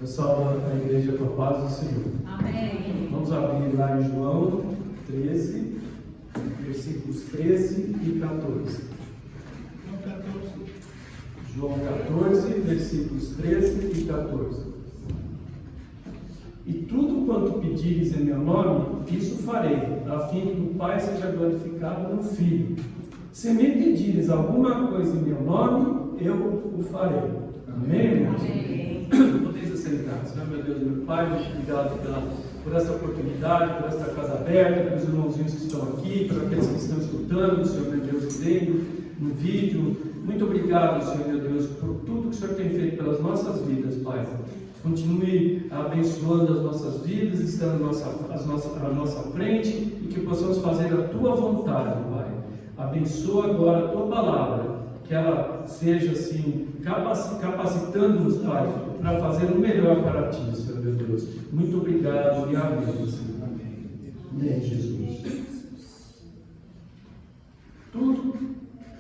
Eu salvo a igreja com a paz do Senhor. Amém. Vamos abrir lá em João 13, versículos 13 e 14. João 14, versículos 13 e 14. E tudo quanto pedires em meu nome, isso farei, a fim que o Pai seja glorificado no Filho. Se me pedires alguma coisa em meu nome, eu o farei. Amém, irmãos? Amém. Podeis assentar. Senhor, meu Deus, meu Pai, muito obrigado por essa oportunidade, por esta casa aberta, pelos irmãozinhos que estão aqui, por aqueles que estão escutando, Senhor, meu Deus, vendo no vídeo. Muito obrigado, Senhor, meu Deus, por tudo que o Senhor tem feito pelas nossas vidas, Pai. Continue abençoando as nossas vidas, estando à nossa frente, e que possamos fazer a Tua vontade, Pai. Abençoa agora a Tua palavra, que ela seja assim, capacitando-nos, Pai, para fazer o melhor para Ti, Senhor meu Deus. Muito obrigado e amém, Senhor. Amém, Jesus. Tudo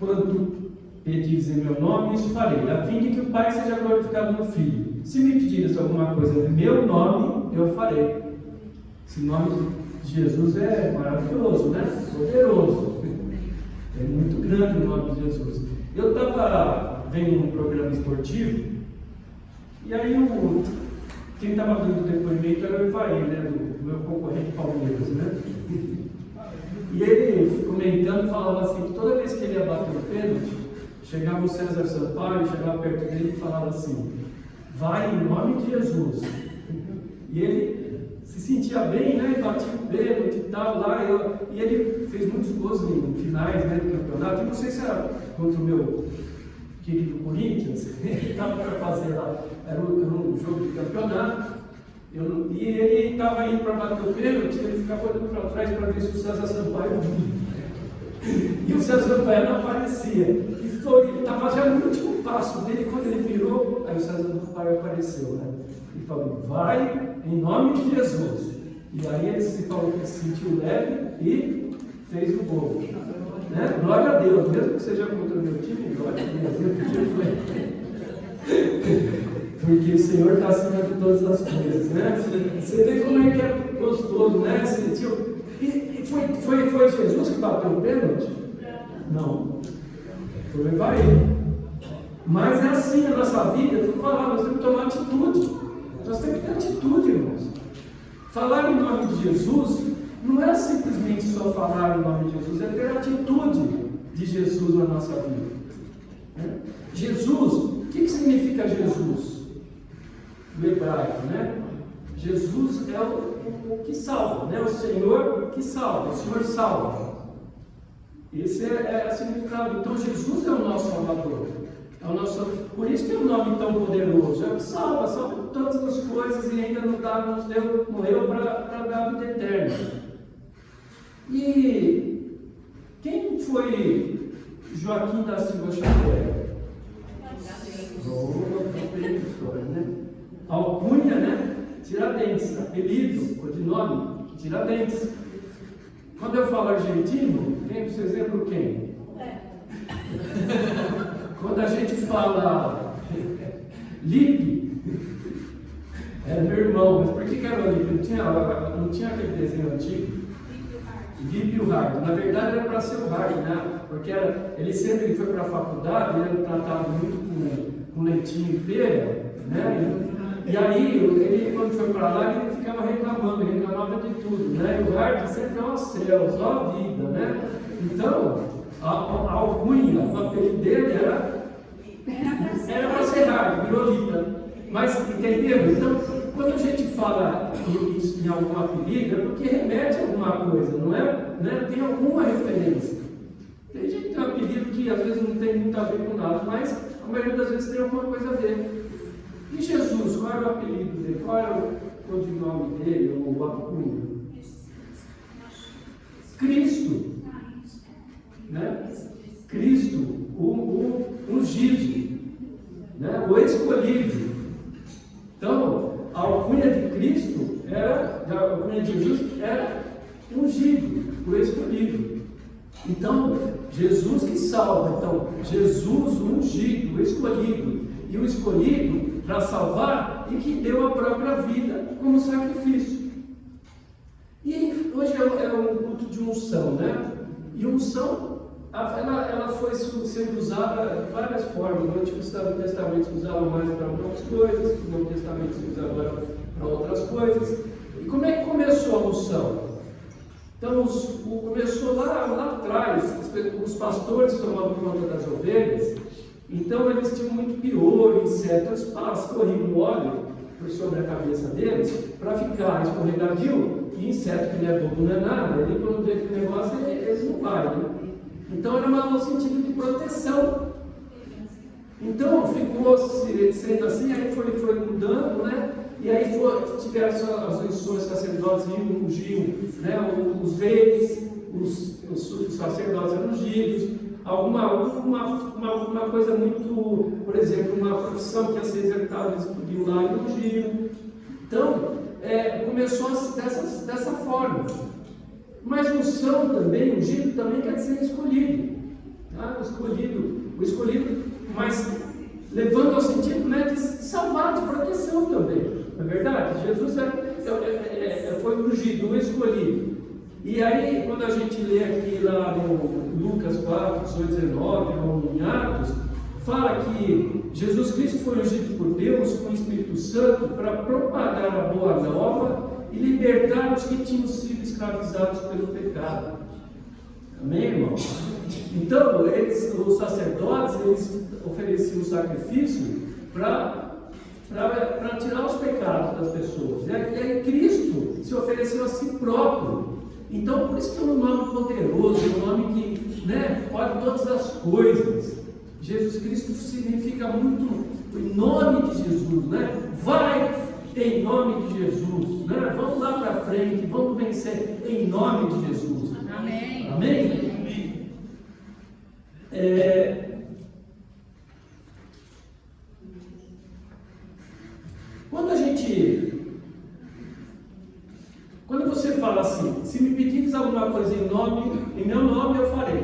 quanto pedires em meu nome, isso farei, a fim de que o Pai seja glorificado no Filho. Se me pedires alguma coisa em meu nome, eu farei. Esse nome de Jesus é maravilhoso, né? Poderoso. É muito grande o nome de Jesus. Eu estava vendo um programa esportivo, e aí quem estava dando o depoimento era o Evaí, né? Do meu concorrente Palmeiras, né? E ele, comentando, falava assim, que toda vez que ele ia bater o pênalti, chegava o César Sampaio, chegava perto dele e falava assim: vai em nome de Jesus. E ele se sentia bem, né? Batia o pênalti e tal, lá. E ele fez muitos gols em finais, né, do campeonato. E não sei se era contra o meu querido Corinthians, ele estava para fazer lá, era um jogo de campeonato. E ele estava indo para bater o pênalti, ele ficava olhando para trás para ver se o César Sampaio vinha. E o César Sampaio não aparecia. Ele estava já no último passo dele, quando ele virou, aí o César Sampaio apareceu, né? E falou: vai em nome de Jesus. E aí ele se falou que se sentiu leve e fez o gol. Né? Glória a Deus, mesmo que seja contra o meu time, glória a Deus. Porque o Senhor está acima de todas as coisas, né? Você vê como é que é gostoso, né? E foi Jesus que bateu o pênalti? Não. Foi o Evaí. Mas é assim a nossa vida, eu falar, nós temos que tomar atitude. Nós temos que ter atitude, irmãos. Falar em nome de Jesus não é simplesmente só falar em nome de Jesus, é ter a atitude de Jesus na nossa vida. Jesus, o que significa Jesus? O hebraico, né? Jesus é o que salva, né? O Senhor que salva, o Senhor salva. Esse é o significado. Então Jesus é o nosso Salvador. Por isso que é um nome tão poderoso. É o que salva todas as coisas e ainda morreu para dar a vida eterna. E quem foi Joaquim da Silva Xavier? Alcunha, né? Tiradentes, apelido, codinome, Tiradentes. Quando eu falo argentino, tem por exemplo quem? Quando a gente fala Lipe, é meu irmão, mas por que era o Lipe? Não tinha aquele desenho antigo? Lipe e o Hard. Na verdade era para ser o Hard, né? Porque ele sempre foi para a faculdade, ele era tratado muito com leitinho e pera, né? E aí, ele quando foi para lá, ele ficava reclamava de tudo, né? E o Hard sempre é uma céu, só a vida, né? Então, a alcunha, o apelido dele era para ser Hard, virou Lita. Mas, entendeu? Então, quando a gente fala isso em algum apelido, é porque remete a alguma coisa, não é? Né? Tem alguma referência. Tem gente que tem um apelido que às vezes não tem muito a ver com nada, mas a maioria das vezes tem alguma coisa a ver. E Jesus, qual era o apelido dele? Qual era o codinome dele, ou o alcunha? Cristo. Né? Cristo, o ungido, né? O escolhido. Então, a alcunha de Cristo a alcunha de Jesus era ungido, o escolhido. Então, Jesus que salva. Então, Jesus, o ungido, o escolhido. E o escolhido, para salvar, e que deu a própria vida como sacrifício. E hoje é um culto de unção, né? E unção, ela foi sendo usada de várias formas. No Antigo Testamento se usava mais para algumas coisas, no Novo Testamento se usava para outras coisas. E como é que começou a unção? Então, começou lá atrás, os pastores tomavam conta das ovelhas, então eles tinham muito piolho, insetos, escorriam óleo por sobre a cabeça deles, para ficar escorregadio, e inseto que não é bobo, não é nada, ele quando vê aquele negócio, eles não vai, né? Então era no sentido de proteção. Então ficou sendo assim, aí foi mudando, né? E aí tiveram as unções sacerdotes ungiam, né? Os reis, os sacerdotes eram ungidos. Alguma coisa muito, por exemplo, uma profissão que ia ser executada, eles podiam lá e ungiram. Então, começou dessa forma. Mas unção também, ungido também quer dizer escolhido. Tá? O escolhido, mas levando ao sentido, né, de salvar, de proteção também. Não é verdade? Jesus foi ungido, escolhido. E aí, quando a gente lê aqui lá no Lucas 4, 18, 19, ou em Atos, fala que Jesus Cristo foi ungido por Deus com o Espírito Santo para propagar a boa nova e libertar os que tinham sido escravizados pelo pecado. Amém, irmão? Então, os sacerdotes, eles ofereciam o sacrifício para tirar os pecados das pessoas. E aí Cristo se ofereceu a si próprio. Então, por isso que é um nome poderoso, um nome que, né, pode todas as coisas. Jesus Cristo significa muito em nome de Jesus, né? Vai em nome de Jesus, né? Vamos lá para frente, vamos vencer em nome de Jesus. Amém. Amém? Quando você fala assim, se me pedires alguma coisa em meu nome eu farei.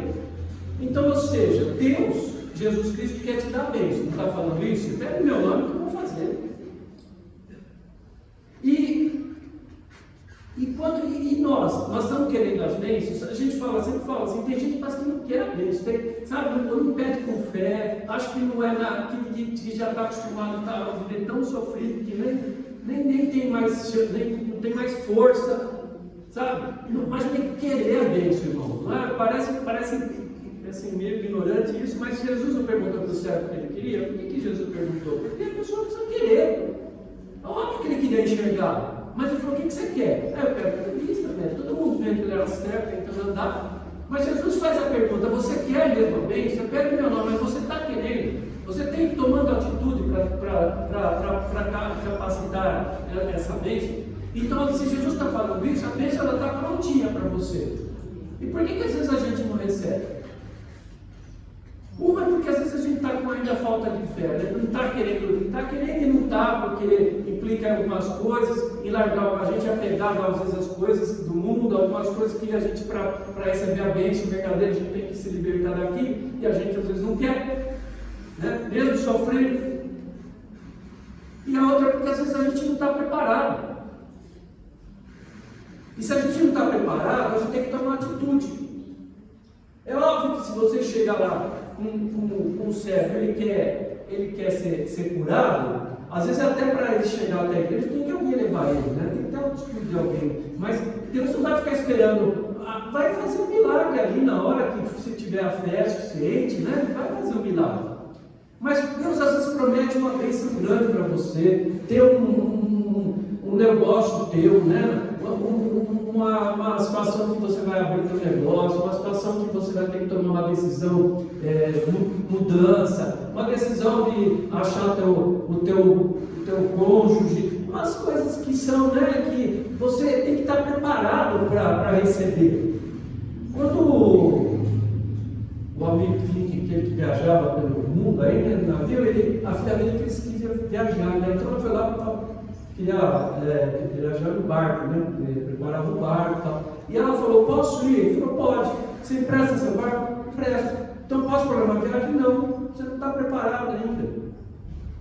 Então, ou seja, Deus, Jesus Cristo quer te dar bênção. Não está falando isso? Pega o meu nome que eu vou fazer. E nós estamos querendo as bênçãos, a gente sempre fala assim, tem gente que parece que não quer a bênção, sabe, não pede com fé, acho que não é que já está acostumado a viver tão sofrido que nem tem mais, não tem mais força, sabe? Mas tem que querer a bênção, irmão. Não é? Parece assim, meio ignorante isso, mas Jesus não perguntou para o servo o que ele queria. Por que Jesus perguntou? Porque a pessoa precisa querer. Óbvio que ele queria enxergar. Mas ele falou, o que você quer? Eu quero vista, velho. Todo mundo vendo que ele era certo, tentando andar. Mas Jesus faz a pergunta, você quer mesmo a bênção? Pega o meu nome, mas você está querendo. Você tem tomando atitude para capacitar essa bênção. Então, se Jesus está falando isso, a bênção está prontinha para você. E por que às vezes a gente não recebe? Uma é porque às vezes a gente está com ainda falta de fé, né? Não está querendo e não está, porque implica em algumas coisas, em largar, a gente é apegado às vezes às coisas do mundo, algumas coisas que a gente, para receber a bênção verdadeira, a gente tem que se libertar daqui, e a gente às vezes não quer, né? Mesmo sofrendo. E a outra é porque às vezes a gente não está preparado. E se a gente não está preparado, a gente tem que tomar atitude. É óbvio que se você chegar lá com um servo, ele quer ser curado, às vezes até para ele chegar até a igreja, tem que alguém levar ele, né? Tem que ter um estudo de alguém. Mas Deus não vai ficar esperando, vai fazer um milagre ali na hora que se tiver a fé suficiente, né? Vai fazer um milagre. Mas Deus às vezes promete uma bênção grande para você, ter um negócio teu, né? Uma situação que você vai abrir teu negócio, uma situação que você vai ter que tomar uma decisão, mudança, uma decisão de achar o teu cônjuge, umas coisas que são, né, que você tem que estar preparado para receber. Quando o amigo que viajava pelo mundo, aí no navio, a filha dele quis viajar, né? Então ela foi lá queria viajar no barco, né? Preparava o barco e tal. E ela falou, posso ir? Ele falou, pode. Você empresta seu barco? Empresta. Então posso programar a viagem? Não. Você não está preparado ainda.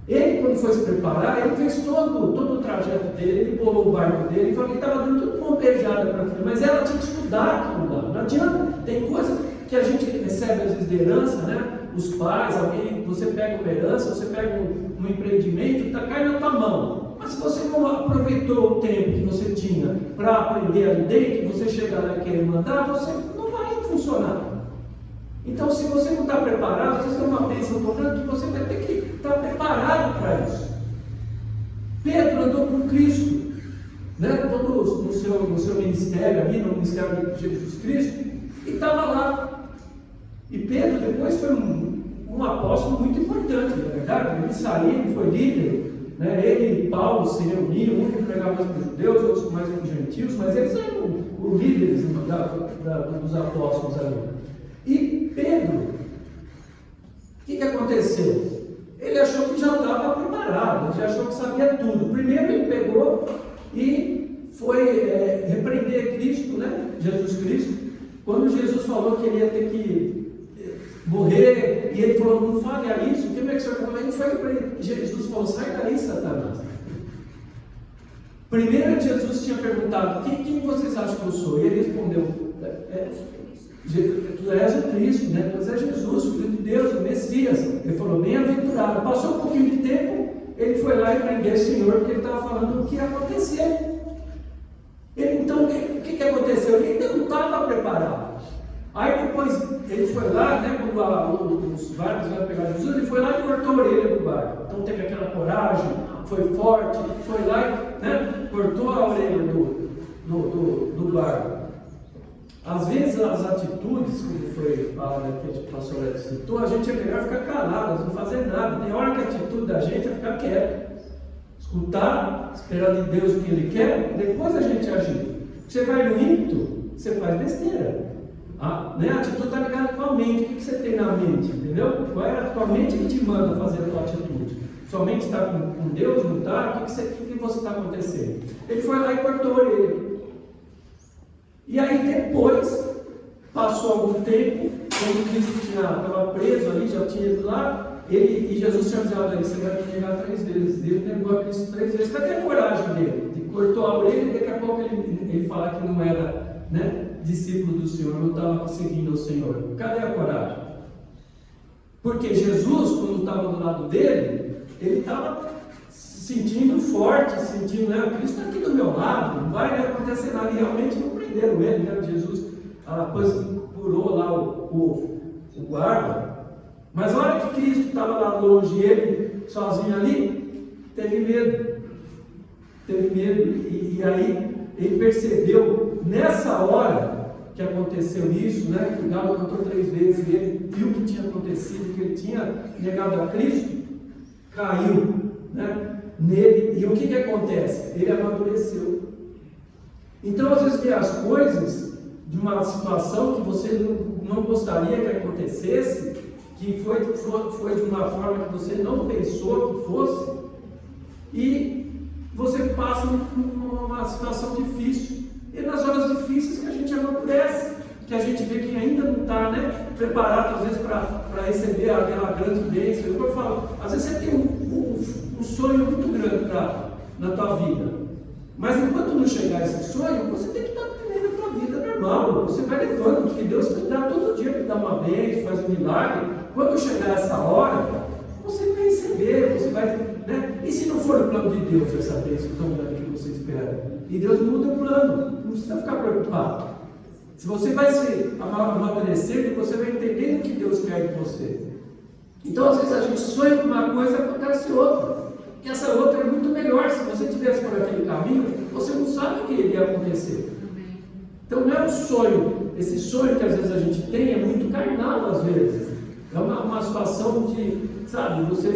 Ele, quando foi se preparar, ele fez todo o trajeto dele, ele bolou o barco dele, e falou que estava dando tudo uma beijada para a filha, mas ela tinha que estudar aquilo lá. Não adianta, tem coisa que a gente recebe às vezes de herança, né? Os pais, alguém, você pega uma herança, você pega um empreendimento, cai na tua mão. Mas se você não aproveitou o tempo que você tinha para aprender ali dentro, você chega lá e querer mandar, você não vai funcionar. Então, se você não está preparado, às vezes é uma bênção tão grande que você vai ter que estar preparado para isso. Pedro andou com Cristo, né? Todo no seu ministério ali, no ministério de Jesus Cristo, e estava lá. E Pedro depois foi um apóstolo muito importante, na verdade. Ele saiu, ele foi líder, né? Ele e Paulo se reuniram, um que pregava mais para os judeus, outros mais para os gentios, mas eles eram os líderes dos apóstolos ali. E Pedro, o que aconteceu? Ele achou que já estava preparado, ele já achou que sabia tudo. Primeiro ele pegou e foi repreender Cristo, né? Jesus Cristo, quando Jesus falou que ele ia ter que morrer, e ele falou, não fale a isso, como é que o senhor está falando? Ele foi repreender. Jesus falou, sai daí, Satanás. Primeiro Jesus tinha perguntado, quem vocês acham que eu sou? E ele respondeu, tu és o Cristo, né? Tu és Jesus, Filho de Deus, o Messias. Ele falou, bem-aventurado. Passou um pouquinho de tempo, ele foi lá e prendeu o Senhor, porque ele estava falando o que ia acontecer. Então, o que aconteceu? Ele ainda não estava preparado. Aí depois, ele foi lá, né? Quando os barcos iam pegar Jesus, ele foi lá e cortou a orelha do barco. Então teve aquela coragem, foi forte, foi lá e, né, cortou a orelha do barco. Às vezes as atitudes, como foi falado aqui, a pastora citou, a gente é melhor ficar calado, não fazer nada. Tem hora que a atitude da gente é ficar quieto, escutar, esperar de Deus o que Ele quer, depois a gente agir. Você vai no ímpeto, você faz besteira. Né? A atitude está ligada com a mente. O que você tem na mente? Entendeu? Qual é a tua mente que te manda fazer a tua atitude? Sua mente está com Deus, não está? O que você está acontecendo? Ele foi lá e cortou a orelha. E aí depois, passou algum tempo, quando Cristo estava preso ali, já tinha ido lá, e Jesus tinha avisado a ele, você vai me negar 3 vezes. Ele negou a Cristo 3 vezes. Cadê a coragem dele? Ele cortou a orelha e daqui a pouco ele fala que não era, né, discípulo do Senhor, não estava seguindo o Senhor. Cadê a coragem? Porque Jesus, quando estava do lado dele, ele estava se sentindo forte, sentindo, né, Cristo está aqui do meu lado, não vai acontecer nada. E realmente não prenderam ele, né? Jesus depois curou lá o guarda. Mas a hora que Cristo estava lá longe, ele sozinho ali, teve medo. E aí ele percebeu, nessa hora que aconteceu isso, né, que o galo cantou 3 vezes, e ele viu o que tinha acontecido, que ele tinha negado a Cristo, caiu, né, nele. E o que acontece? Ele amadureceu. Então, às vezes, tem as coisas de uma situação que você não gostaria que acontecesse, que foi de uma forma que você não pensou que fosse, e você passa numa situação difícil. E nas horas difíceis que a gente amadurece, que a gente vê que ainda não está, né, preparado, às vezes, para receber aquela grande bênção. Eu falo, às vezes você tem um sonho muito grande na tua vida, mas enquanto não chegar esse sonho, você tem que estar vivendo a tua vida normal. Você vai levando, porque Deus te dá todo dia, te dá uma bênção, faz um milagre. Quando chegar essa hora, você vai receber, você vai, né? E se não for o plano de Deus essa bênção tão grande que você espera? E Deus muda o plano, não precisa ficar preocupado. Se você vai se amadurecendo, você vai entender o que Deus quer de você. Então, às vezes a gente sonha com uma coisa e acontece outra. E essa outra é muito melhor. Se você estivesse por aquele caminho, você não sabe o que iria acontecer. Então não é um sonho. Esse sonho que às vezes a gente tem é muito carnal às vezes. É uma situação de, sabe, você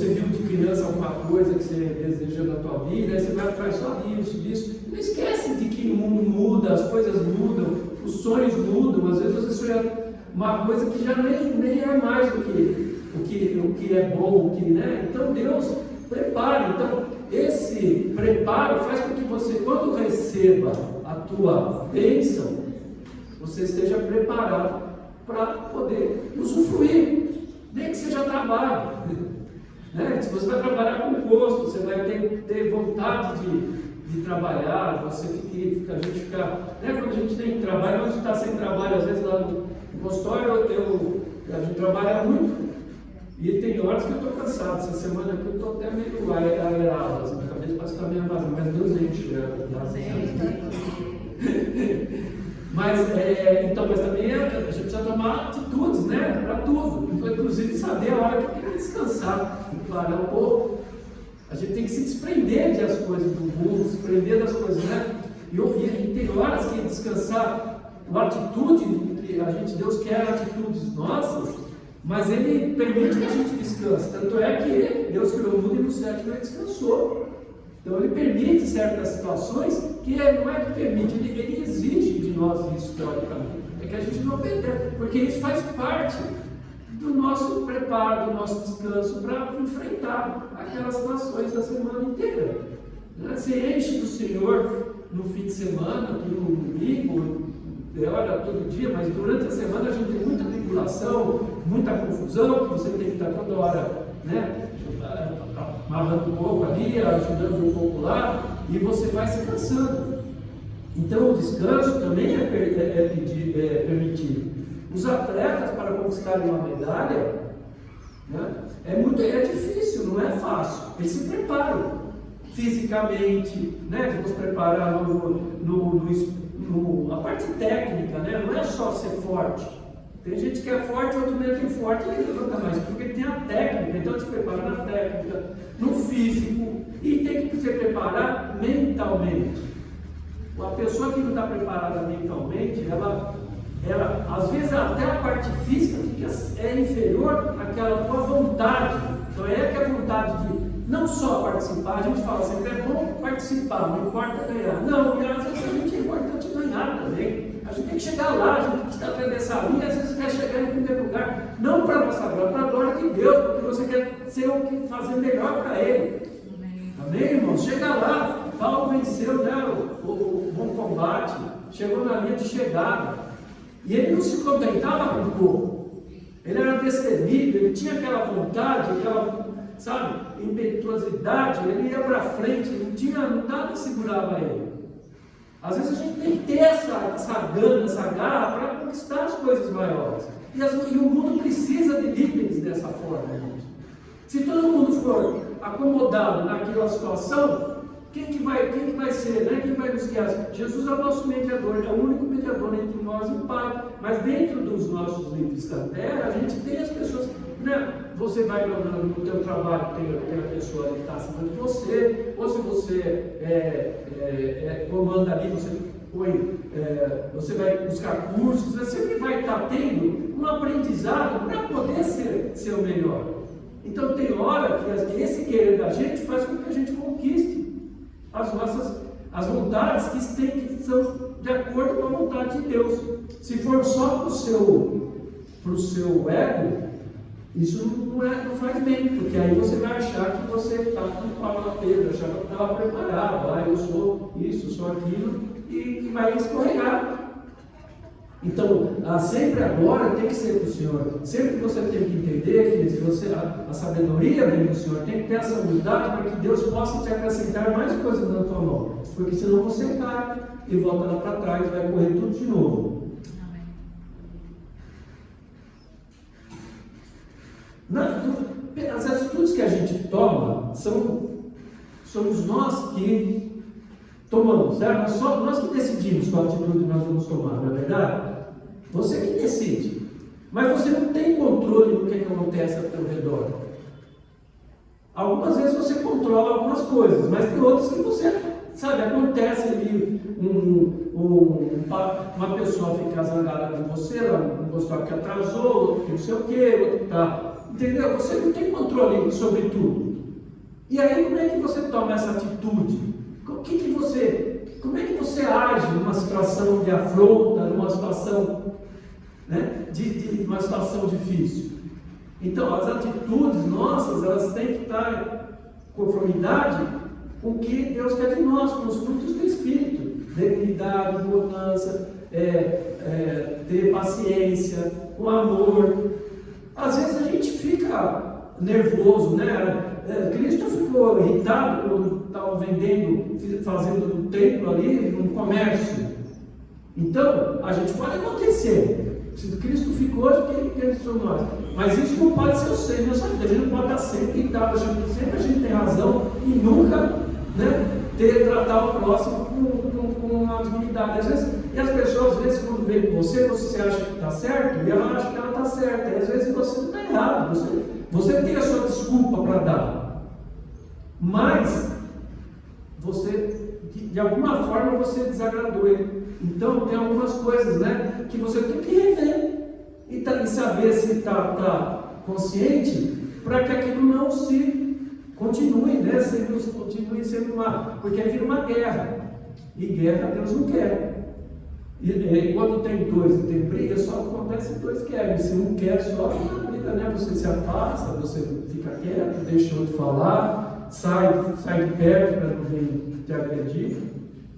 viu de criança alguma coisa que você desejou na tua vida, aí você vai atrás só disso. Não esquece de que o mundo muda, as coisas mudam, os sonhos mudam. Às vezes você sonha uma coisa que já nem é mais o que é bom, né? Então Deus prepara. Então esse preparo faz com que você, quando receba a tua bênção, você esteja preparado para poder usufruir, nem que seja trabalho. Né? Se você vai trabalhar com gosto, você vai ter vontade de trabalhar, a gente fica, né? Quando a gente tem trabalho, a gente está sem trabalho, às vezes lá no consultório, a gente trabalha muito, e tem horas que eu estou cansado. Essa semana aqui eu estou até meio aerado, assim, a cabeça parece que está meio vazia, mas Deus enche, Mas também a gente precisa tomar atitudes, né? Para tudo. Inclusive saber a hora que tem que descansar, parar um pouco. A gente tem que se desprender das coisas do mundo, se desprender das coisas, né? E tem horas que descansar, uma atitude que Deus quer atitudes nossas, mas Ele permite que a gente descanse. Tanto é que Deus criou o mundo e no sétimo Ele descansou. Então Ele permite certas situações que não é que permite, Ele exige de nós isso, teoricamente. É que a gente não obedece, porque isso faz parte do nosso preparo, do nosso descanso para enfrentar aquelas situações da semana inteira. Você enche do Senhor no fim de semana, aqui no domingo, ora todo dia, mas durante a semana a gente tem muita tribulação, muita confusão, que você tem que estar toda hora, né? Amarrando um pouco ali, ajudando um pouco lá, e você vai se cansando. Então o descanso também é permitido. Os atletas, para conquistarem uma medalha, né, é difícil, não é fácil. Eles se preparam fisicamente, né? Vamos preparar a parte técnica, né? Não é só ser forte. Tem gente que é forte, outro meio que forte, e ele levanta mais, porque tem a técnica. Então se prepara na técnica, no físico, e tem que se preparar mentalmente. A pessoa que não está preparada mentalmente, ela às vezes até a parte física é inferior àquela tua vontade. Então é que a vontade de não só participar, a gente fala sempre, é bom participar, não importa ganhar. Não, e às vezes a gente é importante ganhar também. A gente tem que chegar lá, a gente tem que atravessar a linha, às vezes quer chegar em primeiro lugar, não para a nossa glória, para a glória de Deus, porque você quer ser o que fazer melhor para Ele. Amém, irmãos? Chega lá, Paulo venceu, né, o bom combate, chegou na linha de chegada. E ele não se contentava com pouco. Ele era destemido, ele tinha aquela vontade, aquela, impetuosidade, ele ia para frente, nada que segurava ele. Às vezes a gente tem que ter essa gana, essa garra para conquistar as coisas maiores. E o mundo precisa de líderes dessa forma, gente. Se todo mundo for acomodado naquela situação, quem que vai ser, né? Quem vai nos guiar? Jesus é o nosso mediador, ele é o único mediador entre nós e o Pai. Mas dentro dos nossos líderes da terra, a gente tem as pessoas, né? Você vai no teu trabalho, tem a pessoa que está acima de você, ou se você comanda ali, você vai buscar cursos, você sempre vai estar tendo um aprendizado para poder ser o melhor. Então tem hora que esse querer da gente faz com que a gente conquiste as vontades que são de acordo com a vontade de Deus. Se for só para o seu ego, isso não faz bem, porque aí você vai achar que você está com o pau na pedra, achar que estava preparado, eu sou isso, sou aquilo, e vai escorregar. Então, sempre agora tem que ser do Senhor. Sempre que você tem que entender que a sabedoria vem do Senhor, tem que ter essa humildade para que Deus possa te acrescentar mais coisas na tua mão. Porque senão você cai e volta lá para trás, vai correr tudo de novo. As atitudes que a gente toma somos nós que tomamos, certo? Nós que decidimos qual atitude nós vamos tomar, não é verdade? Você que decide, mas você não tem controle do que acontece ao teu redor. Algumas vezes você controla algumas coisas, mas tem outras que você, acontece ali uma pessoa fica zangada com você, um pastor que atrasou, outro que não sei o quê, outro que está... Entendeu? Você não tem controle sobre tudo. E aí, como é que você toma essa atitude? Como é que você age numa situação de afronta, numa situação, né, de uma situação difícil? Então, as atitudes nossas, elas têm que estar em conformidade com o que Deus quer de nós, com os frutos do Espírito. Benignidade, bonança, ter paciência, com amor. Às vezes a gente fica nervoso, né? Cristo ficou irritado quando estava fazendo no templo ali, no comércio. Então, a gente pode acontecer. Se Cristo ficou, quem somos nós? Mas isso não pode ser o centro da nossa vida. A gente não pode estar sempre irritado, sempre a gente tem razão e nunca, né, tratar o próximo com uma dignidade. E as pessoas, às vezes, quando vêm com você acha que está certo e ela acha que ela está certa. E às vezes você está errado. Você tem a sua desculpa para dar. Mas você, de alguma forma, você desagradou ele. Então tem algumas coisas, né, que você tem que rever e saber se está consciente para que aquilo não se continue, né, continue sendo porque aí vira uma guerra, e guerra Deus não quer. E quando tem dois e tem briga, só acontece que dois querem. Se um quer, só uma briga, né? Você se afasta, você fica quieto, deixa o outro falar, sai de perto para não vir te agredir.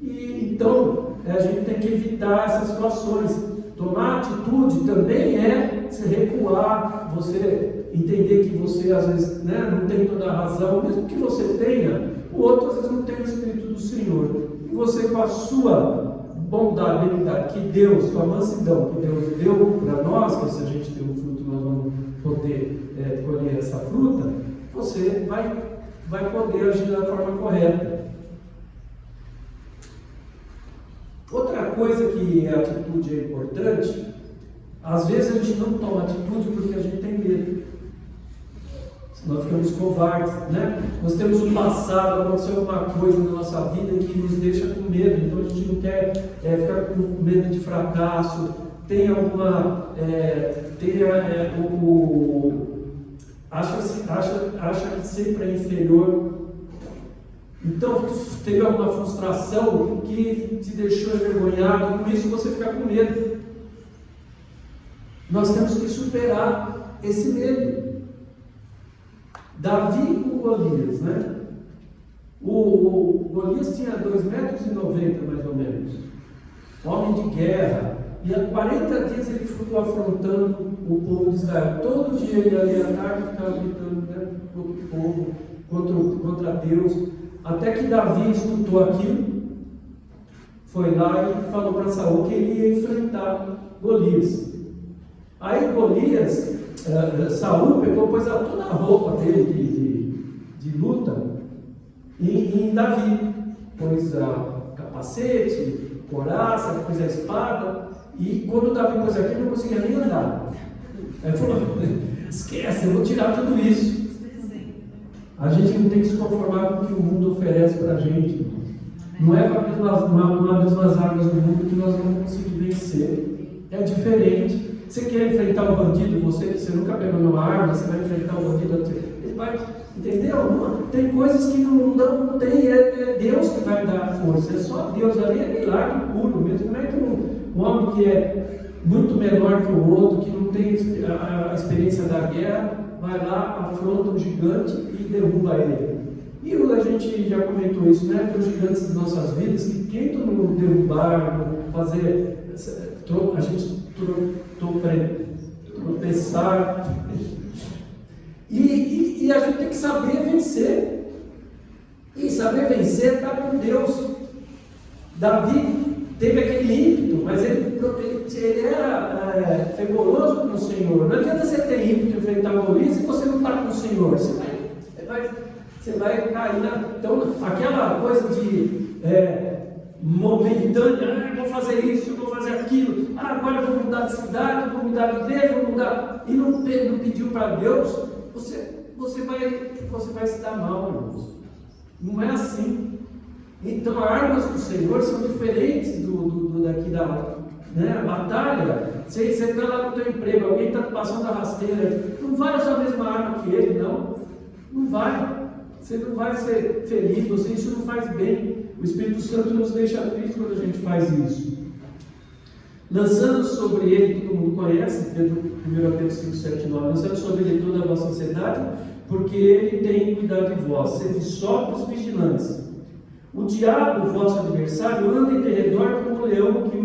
E então a gente tem que evitar essas situações. Tomar atitude também é se recuar, você entender que você às vezes, né, não tem toda a razão, mesmo que você tenha, o outro às vezes não tem o Espírito do Senhor. E você, com a sua bondade, benignidade que Deus, com a mansidão que Deus deu para nós, que se a gente tem um fruto nós vamos poder colher essa fruta, você vai poder agir da forma correta. Outra coisa que a atitude é importante, às vezes a gente não toma atitude porque a gente tem medo. Nós ficamos covardes, né? Nós temos um passado, aconteceu alguma coisa na nossa vida que nos deixa com medo, então a gente não quer ficar com medo de fracasso, tem alguma. Acha que sempre é inferior. Então, teve alguma frustração que te deixou envergonhado, e com isso você fica com medo. Nós temos que superar esse medo. Davi com Golias, né? O Golias tinha 2,90 metros mais ou menos, homem de guerra, e há 40 dias ele ficou afrontando o povo de Israel. Todo dia ele ali à tarde ficava gritando, né, contra o povo, contra Deus, até que Davi escutou aquilo, foi lá e falou para Saul que ele ia enfrentar Golias. Aí Golias, Saul pegou, pôs toda a roupa dele de luta em Davi, pôs capacete, couraça, pôs a espada, e quando Davi pôs aquilo, não conseguia nem andar. Aí ele falou: esquece, eu vou tirar tudo isso. A gente não tem que se conformar com o que o mundo oferece para a gente. Não é uma mesmas armas do mundo que nós vamos conseguir vencer. É diferente. Você quer enfrentar um bandido, você nunca pegou uma arma, você vai enfrentar um bandido, ele vai, entendeu? Tem coisas que não tem, é Deus que vai dar a força, é só Deus ali, é milagre puro mesmo. Como é que um homem que é muito menor que o outro, que não tem a experiência da guerra, vai lá, afronta um gigante e derruba ele? E a gente já comentou isso, né? Tem os gigantes das nossas vidas que tentam nos derrubar, fazer a gente tropeçar, e a gente tem que saber vencer, e saber vencer está com Deus. Davi teve aquele ímpeto, mas ele era fervoroso com o Senhor. Não adianta você ter ímpeto de enfrentar Golias se você não está com o Senhor, você vai cair então, aquela coisa de momentânea, vou fazer isso, vou fazer aquilo, agora eu vou mudar de cidade, vou mudar de igreja, vou mudar, e não pediu para Deus, você vai se dar mal, irmãos. Não é assim. Então, as armas do Senhor são diferentes daqui da, né, a batalha. Você está lá no teu emprego, alguém está passando a rasteira, não vai usar a mesma arma que ele, não vai. Você não vai ser feliz, isso não faz bem. O Espírito Santo nos deixa tristes quando a gente faz isso. Lançando sobre ele, todo mundo conhece, 1 Pedro 5, 7, 9, lançando sobre ele toda a vossa ansiedade, porque ele tem cuidado de vós, sede sóbrios e vigilantes. O diabo, vosso adversário, anda em derredor como um leão que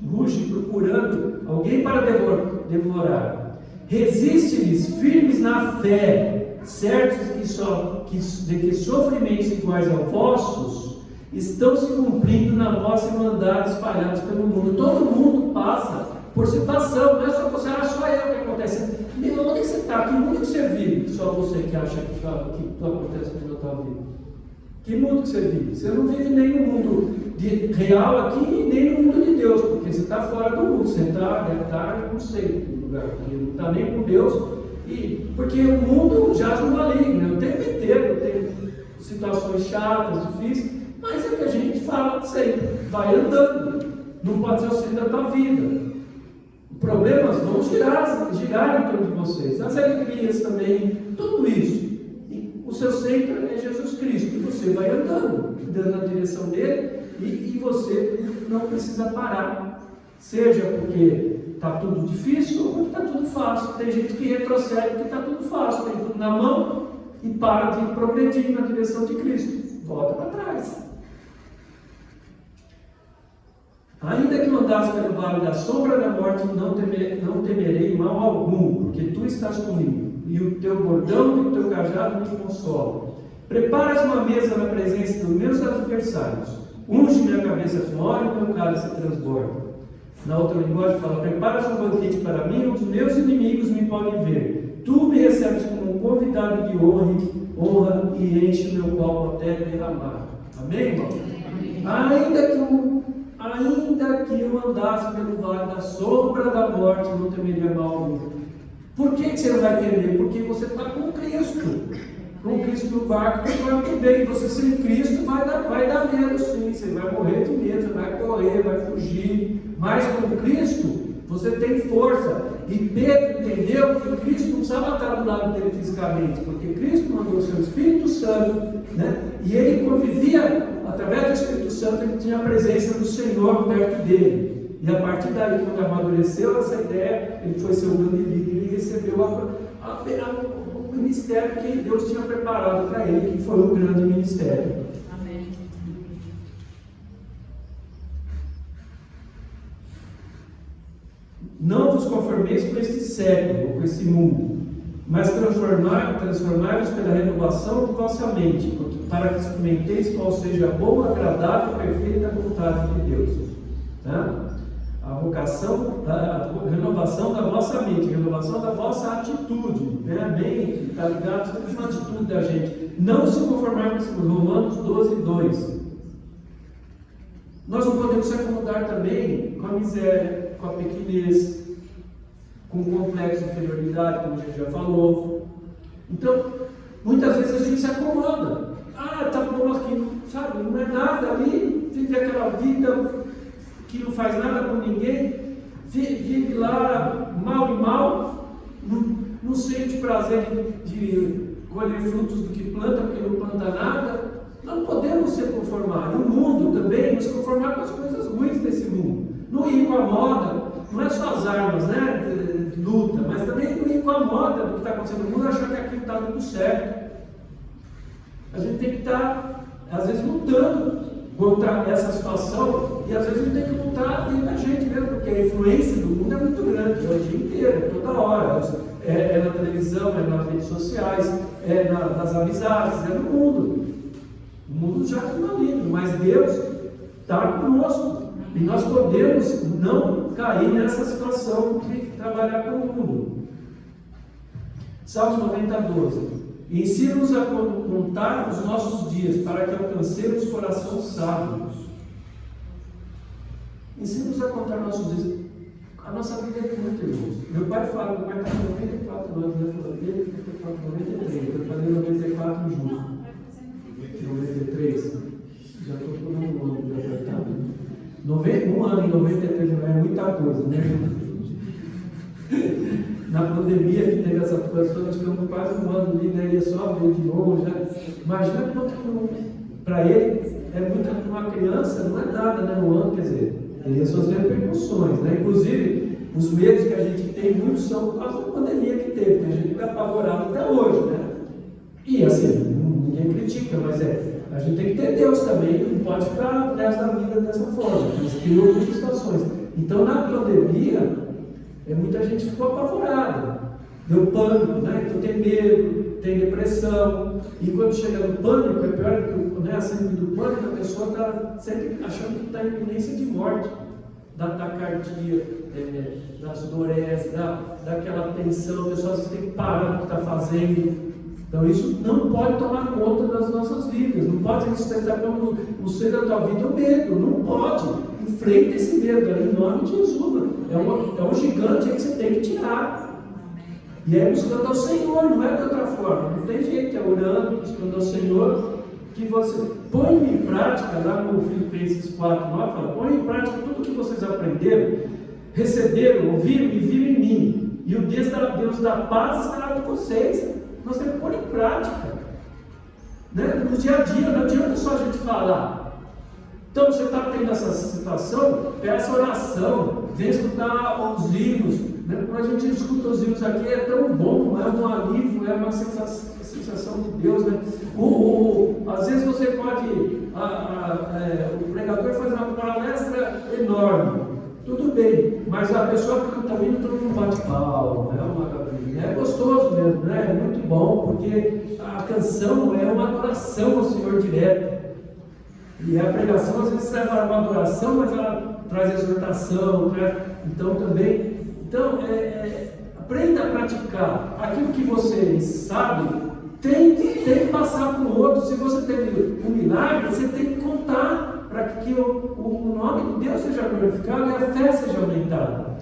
ruge procurando alguém para devorar. Resiste-lhes firmes na fé, certos de que sofrimentos iguais aos vossos estão se cumprindo na vossa irmandade espalhados pelo mundo. Todo mundo passa por situação, não é só você, só eu que acontece. Meu, onde você está? Que mundo que você vive? Só você que acha que tudo acontece na tua vida. Que mundo que você vive? Você não vive nem no mundo real aqui, nem no mundo de Deus, porque você está fora do mundo, você deve estar, não sei, no lugar, porque não está nem com Deus, porque o mundo jaz no maligno, o tempo inteiro tem situações chatas, difíceis, mas é que a gente fala sempre, vai andando, não pode ser o centro da tua vida. Problemas vão girar em torno de vocês, as alegrias também, tudo isso. E o seu centro é Jesus Cristo, e você vai andando na direção dele, e você não precisa parar, seja porque está tudo difícil ou porque está tudo fácil. Tem gente que retrocede porque está tudo fácil, tem tudo na mão e para de progredir na direção de Cristo, volta para trás. Ainda que eu andasse pelo vale da sombra da morte, não temerei mal algum, porque tu estás comigo, e o teu bordão e o teu cajado me consolam. Preparas uma mesa na presença dos meus adversários, unge minha cabeça com óleo e meu cálice transborda. Na outra linguagem fala, preparas um banquete para mim, os meus inimigos me podem ver. Tu me recebes como um convidado de honra e enche meu copo até derramar. Amém, irmão? Ainda que eu andasse pelo vale da sombra da morte, não temeria mal algum. Por que você não vai temer? Porque você está com Cristo. Com Cristo no barco, você vai muito bem. Você sem Cristo vai dar medo, sim. Você vai morrer de medo, você vai correr, vai fugir. Mas com Cristo, você tem força. E Pedro entendeu que Cristo não precisava estar do lado dele fisicamente, porque Cristo mandou o seu Espírito Santo, né? E ele convivia, através do Espírito Santo, ele tinha a presença do Senhor perto dele. E a partir daí, quando amadureceu essa ideia, ele foi seu grande líder e recebeu o ministério que Deus tinha preparado para ele, que foi um grande ministério. Amém. Não vos conformeis com este século, com esse mundo, mas transformai-vos pela renovação de vossa mente, para que experimenteis qual seja a boa, agradável e perfeita vontade de Deus. Tá? A renovação da vossa mente, renovação da vossa atitude, né? A mente está ligada sempre com a atitude da gente. Não se conformar com Romanos 12:2. Nós não podemos se acomodar também com a miséria, com a pequenez, com o complexo de inferioridade, como a gente já falou. Então, muitas vezes a gente se acomoda. Tá bom aqui, sabe? Não é nada ali, vive aquela vida que não faz nada com ninguém, vive lá mal e mal, não sente prazer de colher frutos do que planta, porque não planta nada. Não podemos se conformar. E o mundo também, nos conformar com as coisas ruins desse mundo. Não ir com a moda, não é só as armas, né, de luta, mas também não ir com a moda do que está acontecendo no mundo, achar que aquilo está tudo certo. A gente tem que estar, às vezes, lutando contra essa situação, e às vezes a gente tem que lutar dentro da gente mesmo, porque a influência do mundo é muito grande, é o dia inteiro, é toda hora, é na televisão, é nas redes sociais, é nas amizades, é no mundo. O mundo já é maligno, mas Deus está conosco, e nós podemos não cair nessa situação de trabalhar com o mundo. Salmos 90:12. Ensina-nos a contar os nossos dias, para que alcancemos coração sábio. Ensina-nos a contar nossos dias. A nossa vida é muito, irmãos. Meu pai está com 94 anos, né? Ele foi 93, eu falei 94 em junho. 93. Já estou por um ano de apertado. Um ano em 93 não é muita coisa, né? Na pandemia que teve essa situação, nós ficamos quase um ano ali, né? Ia só ver de novo. Imagina quanto para ele é muito, para uma criança, não é nada, né? Um ano, quer dizer, tem as suas repercussões, né? Inclusive, os medos que a gente tem, muitos são por causa da pandemia que teve, que a gente foi apavorado até hoje, né? E assim, ninguém critica, mas a gente tem que ter Deus também, não pode ficar o resto da vida dessa forma, mas criou muitas situações. Então, na pandemia, muita gente ficou apavorada. Deu pânico, né? Então tem medo, tem depressão. E quando chega no pânico, é pior que, né, a síndrome do pânico, a pessoa está sempre achando que está em iminência de morte. Da taquicardia, das dores, daquela tensão, a pessoa tem que parar no que está fazendo. Então isso não pode tomar conta das nossas vidas. Não pode sustentar como o ser da tua vida o medo. Não pode. Enfrenta esse medo em nome de Jesus. É um gigante que você tem que tirar. E é buscando ao Senhor, não é de outra forma. Não tem jeito, é orando, buscando ao Senhor, que você põe em prática, lá no Filipenses 4, 9, fala, põe em prática tudo que vocês aprenderam, receberam, ouviram e viram em mim. E o Deus da paz estará com vocês. Nós temos que pôr em prática. Né? No dia a dia, não adianta só a gente falar. Então, você está tendo essa situação, peça oração, vem escutar os hinos. Né? Quando a gente escuta os hinos aqui, é tão bom, é um alívio, é uma sensação de Deus. Né? Às vezes você pode, o pregador faz uma palestra enorme, tudo bem, mas a pessoa que está vindo, todo mundo bate palma, é gostoso mesmo, né? É muito bom, porque a canção é uma adoração ao Senhor direto. E a pregação às vezes leva uma adoração, mas ela traz exortação, então também. Então, aprenda a praticar aquilo que você sabe, tem que passar para o outro. Se você teve um milagre, você tem que contar para que o nome de Deus seja glorificado e a fé seja aumentada.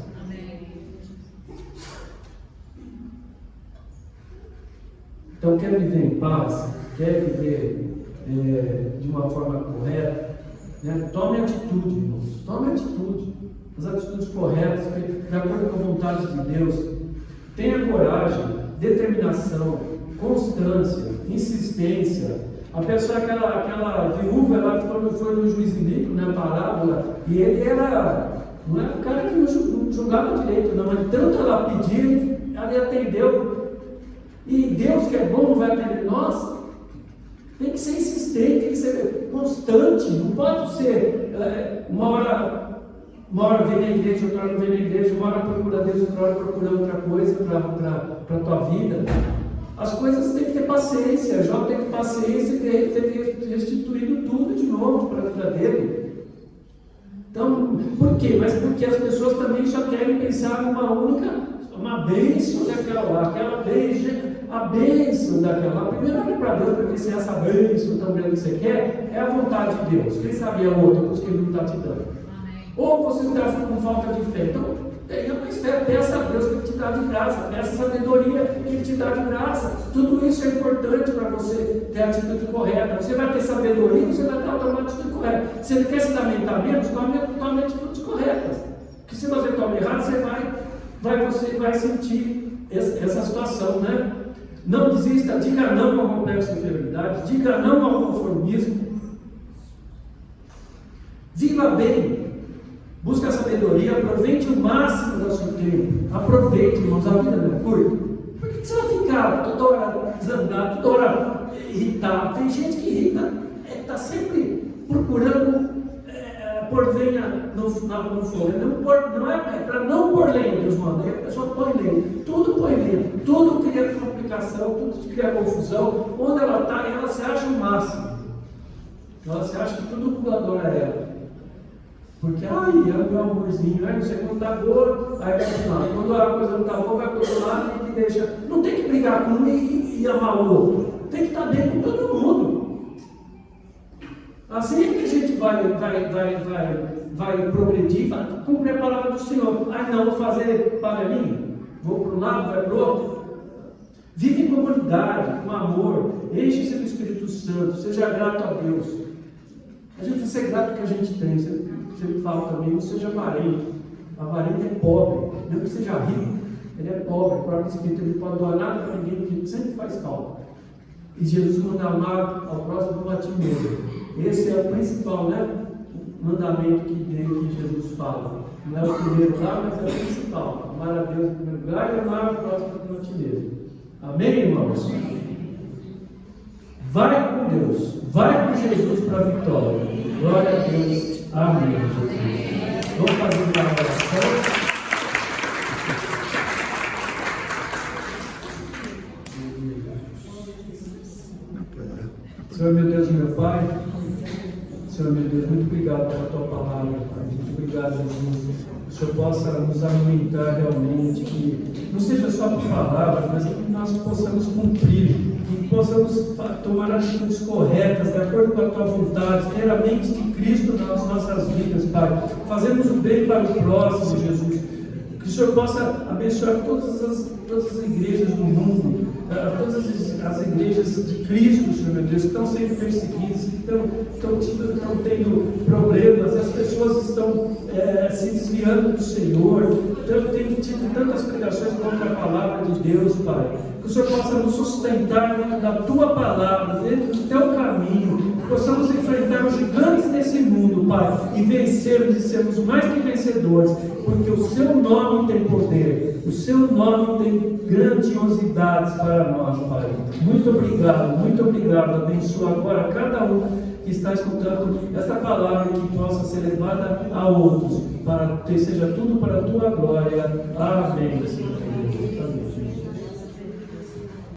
Então, quer viver em paz, quer viver de uma forma correta, né? Tome atitude, irmãos, tome atitude, as atitudes corretas, de acordo com a vontade de Deus. Tenha coragem, determinação, constância, insistência. A pessoa, aquela viúva, ela foi no juiz iníquo, na parábola, e ele não era um cara que não julgava direito, não, mas tanto ela pediu, ela atendeu. E Deus, que é bom, não vai atender nós. Tem que ser insistente, tem que ser constante. Não pode ser uma hora vem na igreja, outra hora não vem na igreja, uma hora procura Deus, outra hora procura outra coisa para a tua vida. As coisas têm que ter paciência. Jó teve paciência e teve restituído tudo de novo para a vida dele. Então, por quê? Mas porque as pessoas também só querem pensar numa única, uma bênção daquela lá, aquela bênção. A bênção daquela, primeiro olha para Deus para ver se essa bênção tão grande que você quer é a vontade de Deus. Quem sabe é outra, porque Ele não está te dando. Ou você está com falta de fé. Então, tenha mais fé, peça a Deus que Ele te dá de graça, peça sabedoria que Ele te dá de graça. Tudo isso é importante para você ter a atitude correta. Você vai ter sabedoria, você vai ter uma atitude correta. Se Ele quer se lamentar menos, tome atitudes corretas. Porque se você toma errado, você vai sentir essa situação, né? Não desista, diga não ao complexo de inferioridade, diga não ao conformismo. Viva bem, busque a sabedoria, aproveite o máximo do seu tempo. Aproveite, irmãos, a vida não é curta. Por que você vai ficar toda hora desandado, toda hora irritado? Tem gente que irrita, está sempre procurando pôr lenha no fogo. Não é para não pôr lenha, Deus manda. A pessoa põe lenha, tudo põe lenha, tudo cria complicação, tudo cria confusão. Onde ela está, ela se acha o máximo. Ela se acha que tudo mundo adora ela. Porque, é o meu amorzinho, não sei quando está boa, aí vai para lá. Quando a coisa não está boa, vai para o outro lado e deixa. Não tem que brigar com um e amar o outro. Tem que estar bem com todo mundo. Assim é que a gente vai progredir, vai cumprir a palavra do Senhor. Não, vou fazer panelinha, vou para um lado, vai para o outro. Vive em comunidade, com amor, enche-se do Espírito Santo, seja grato a Deus. A gente tem que ser grato ao que a gente tem. Você fala também, não seja avarento. Avarento é pobre, não que seja rico, ele é pobre, o próprio Espírito, ele pode doar nada para ninguém, porque ele sempre faz falta. E Jesus manda amar ao próximo como a ti mesmo. Esse é o principal, né, mandamento que Jesus fala. Não é o primeiro lá, mas é o principal. Amar a Deus em primeiro lugar e amar o próximo como a ti mesmo. Amém, irmãos? Vai com Deus, vai com Jesus para a vitória. Glória a Deus. Amém. Vamos fazer uma oração. Pai. Senhor meu Deus, muito obrigado pela tua palavra, Pai. Muito obrigado, Jesus. Que o Senhor possa nos alimentar realmente, que não seja só por palavras, mas que nós possamos cumprir, que possamos tomar atitudes corretas, de acordo com a tua vontade, ter a mente de Cristo nas nossas vidas, Pai. Fazemos o bem para o próximo, Jesus. Que o Senhor possa abençoar todas as igrejas do mundo, todas as igrejas de Cristo, Senhor meu Deus, que estão sendo perseguidas, que estão tendo problemas, as pessoas estão se desviando do Senhor, têm tido tantas pregações contra a palavra de Deus, Pai. Que o Senhor possa nos sustentar dentro da Tua palavra, dentro do Teu caminho, que possamos enfrentar os gigantes desse mundo, Pai, e vencermos e sermos mais que vencedores, porque o Seu nome tem poder, o Seu nome tem grandiosidades para nós, Pai. Muito obrigado. Abençoa agora cada um que está escutando esta palavra, que possa ser levada a outros, para que seja tudo para a Tua glória. Amém, Senhor.